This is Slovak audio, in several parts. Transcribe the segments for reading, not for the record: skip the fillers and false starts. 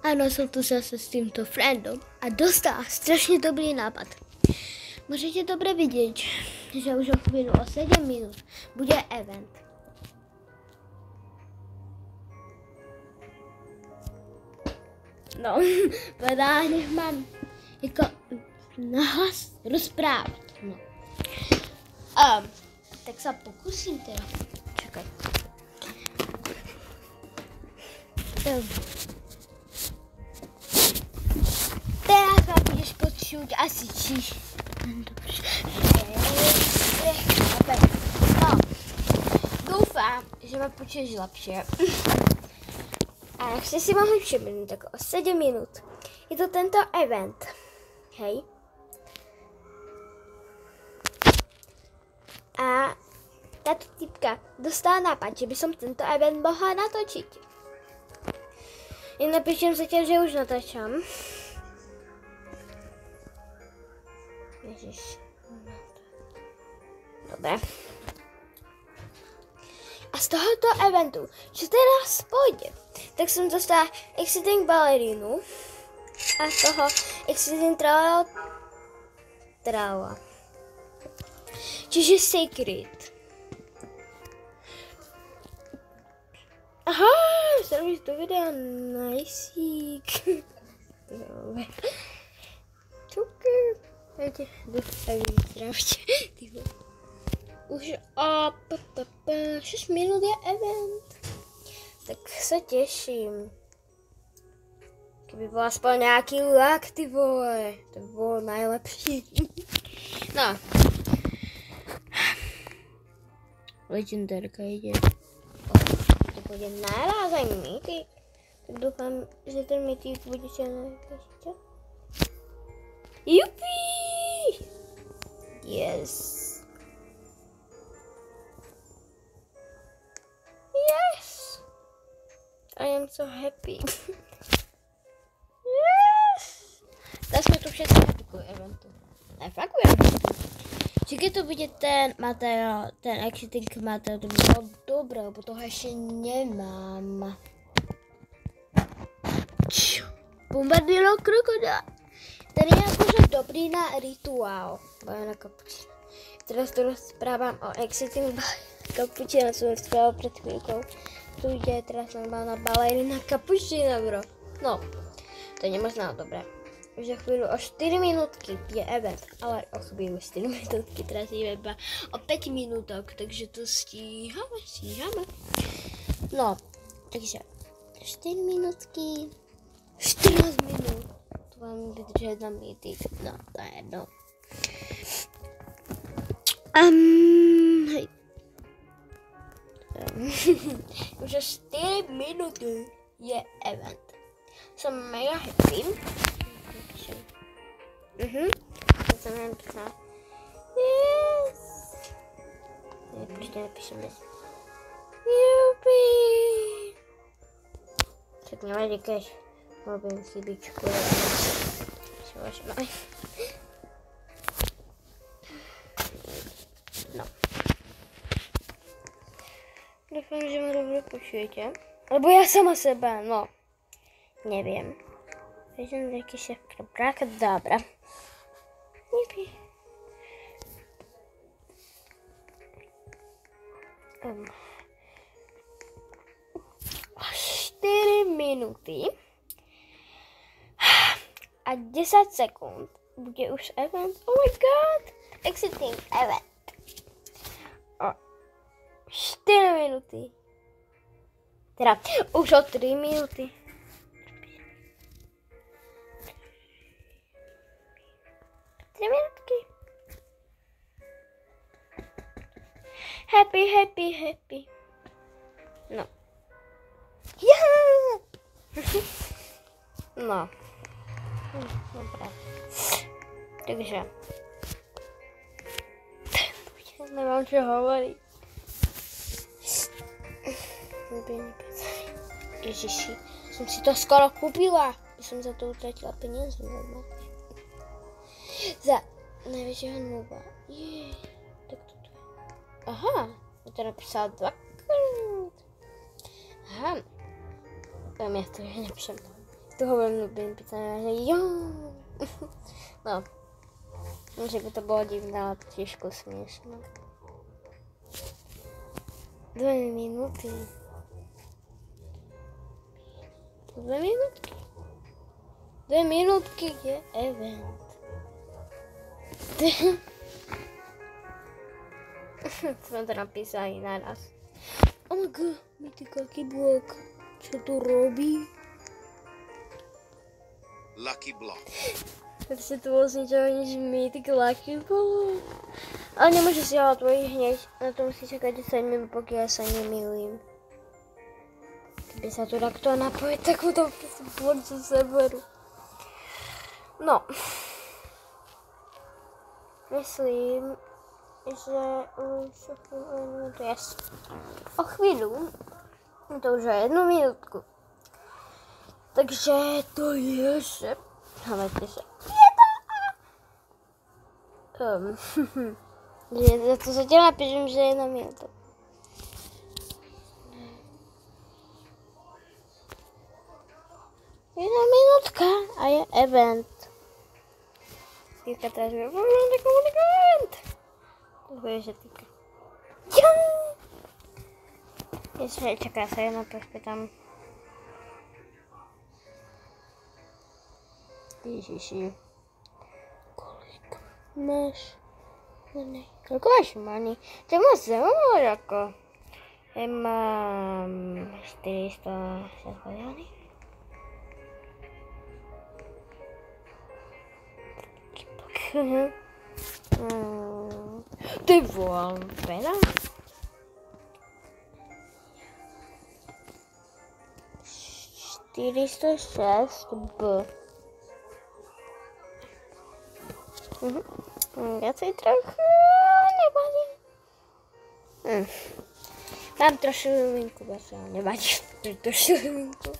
Ano, jsem tu zase s tímto friendom a dostala strašně dobrý nápad. Můžete dobře vidět, že už o chvíli o 7 minut bude event. No, podáhněch mám jako nahlas rozprávat. No. Tak se pokusím teda. Čekaj. Teraz ma budeš počuť asi čiš. No, doufám, že ma počuješ lepšie. A jak ste si mohli všimnúť, tak o 7 minút je to tento event. Hej. A táto typka dostala nápad, že by som tento event mohla natočiť. Ja napíšem zatiaľ, že už natáčam. Ježiš. Dobre. A z tohoto eventu, čo teraz pôjde, tak som dostala Exciting Ballerínu a z toho Exciting Trala. Čiže Secret. Aha, zrobiť to videa najsík. Čuky. Hejte, zdravte. Už 6 minút je event. Tak sa teším. Keby bol aspoň nejaký lak, ty vole. To by bolo najlepšie. No. Legendárka ide. To bude naraz aj mytik. Tak dúfam, že ten mytik bude čo najlepšie. Jupi! Yes. Yes. I am so happy. Yes. Teraz sme tu všetci happy kvôli eventu. Aj fakt budem. Či keď to bude ten materiál, ten exciting materiál, to by bolo dobré, lebo toho ešte nemám. Bombardilo krokodil. Ten je akože dobrý na rituál. Bajana kapučina. Teraz tu rozprávam o exciting kapučina, som rozprával pred chvíľkou. Tu ide teraz normálna balerina kapučina, bro. No, to je nemožná dobré. Už za chvíľu o 4 minútky je event, ale o chvíľu 4 minútky, teraz je iba o 5 minútok, takže to stíhame. No, takže 4 minútky, 14 minút. Mám vydržet jedna mytik, no to je jedno. Hej. Už 4 minúty je event. Som mega happy. To som napísala. Yes. Napíšem yes. Jupi. Tak nevadí, keď robím chybičku. No. Dúfam, že ma dobre počujete. Lebo ja sama seba, no. Neviem. Vezem taký šéf bráka, dobra. Jupi. 4 minúty a 10 sekúnd bude už event. Oh my god! Exciting event. 4 minúty. Teda už o 3 minúty. 3 minútky. Happy. No. Yeah! No. Dobre. Takže. Nemám čo hovoriť. Ježiši, som si to skoro kúpila. By som za to utratila peniaze. Za najväčšieho nuba. Tak toto je. Aha, ja to napísala 2-krát. Aha. Ja to nepíšem. Toho veľmi ľúbim písať, že jo. No, že by to bolo divné, ale to tiežko smiešno. 2 minúty. 2 minútky. 2 minútky je event. Som to napísali naraz. Oh my god, mythický blok. Čo to robí? Lucky block. Takže to bol z ničoho nič mythic lucky block. Ale nemôže si ho otvoriť hneď. Na to musí čakať 10 minút, pokiaľ sa nemýlim. Keby sa tu takto napojiť, tak mu to blok zo severu. No. Myslím, že už o chvíľu. To už je 1 minútku. Takže to je, že... Hľadajte sa. Ja to zatiaľ napíšem, že je 1 minúta. Jedna minútka a je event. Týka teraz je event. To bude, že týka. Ešte čaká sa jedno, prespýtam. Ježiši. Koľko máš money? Koľko máš money? To ma zaujímavé ako. Ja mám 460 milióny. Ty volám veľa? 406 B. Viacej trochu nevadí. Mám trošku linku, nevadí. Trošku linku.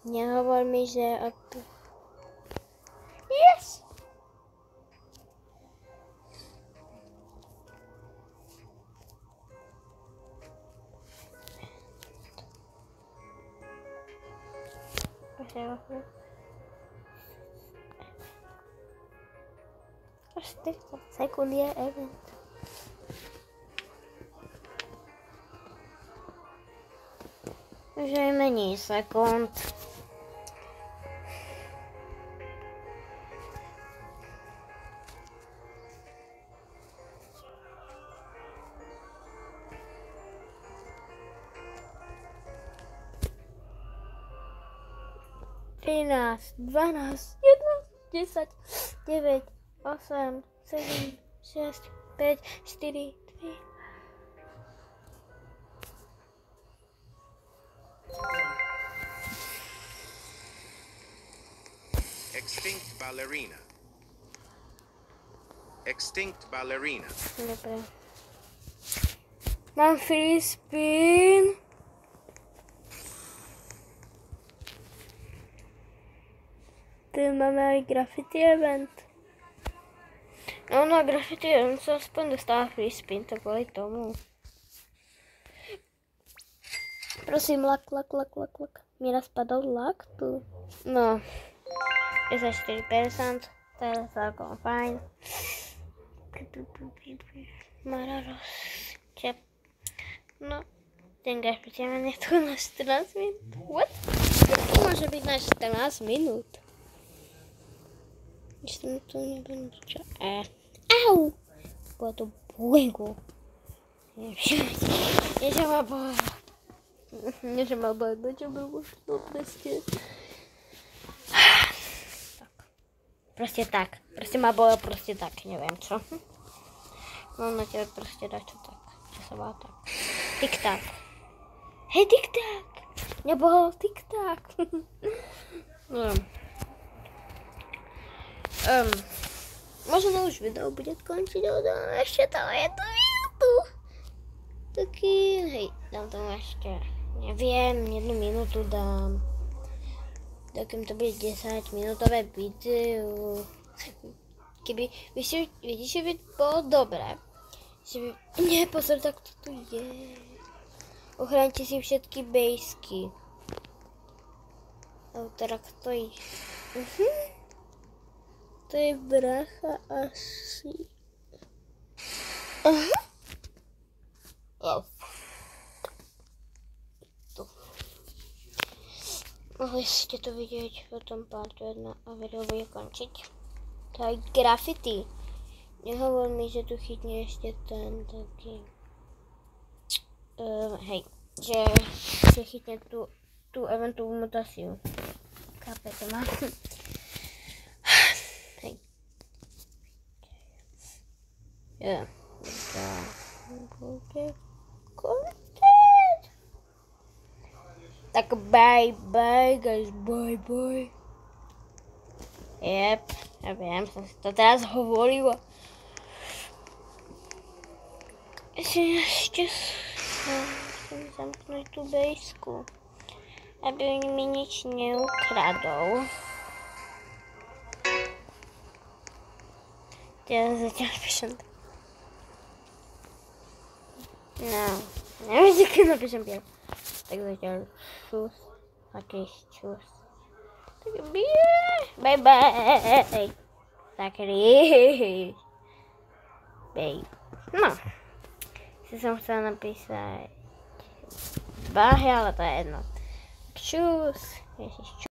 Nehovor mi, že... Yes! Až 40 sekúnd je event. Už je menej sekúnd. Trinásť, 12, 11, 10, 9, 8, 7, 6, 5, 4, 3. Extinct ballerina. Extinct ballerina. Dobre. Mám free spin. Tu máme aj graffiti event. No, na graffiti event sa aspoň dostáva free spin, to kvôli tomu. Prosím, lak. Mi raz spadol lak tu. No. 54%, to je celkom fajn. Mararos. Čep. No. Ten graffiti event je tu na 14 minút. What? To môže byť na 14 minút. Ešte to nebudem čo. Au! Bolo to buenku. Ježe ma bola. Ježe ma bola. Čo by možno proste. Proste tak. Proste ma bola proste tak. Neviem čo. Mám na tebe proste dať čo tak. Čo sa má tak. Tik-tak. Hej, tik-tak. Nebolo tik-tak. No. Možno už video bude končiť, ale ešte tam je to minútu. Taký, hej, dám tomu ešte, neviem, 1 minútu dám. Takým to bude 10 minútové video. Keby, vidíš, že by bolo dobré. Že by, nie, pozor, tak to tu je. Ochraňte si všetky bejsky. autora, kto je? To je brácha asi. Aha. Tu. Mohli ste to vidieť v tom partu 1 a video bude končiť. To je graffiti. Nehovor mi, že tu chytne ešte ten taký. Hej, že chytne tú eventovú mutáciu. Chápete ma? Hej. Ja. Bude kontent. Tak bye guys, bye. Jep, ja viem, som si to teraz hovorila. Ešte musím zamknúť tú bejsku, aby mi nič neukradol. Teraz zatiaľ píšem. No, neviem, keď napíšem pier. Tak zatiaľ čus, taký čus. Tak bye. Taký babe. No. Si som chcela napísať Bahy, ale to je jedno. Čus. Ježiš, čus.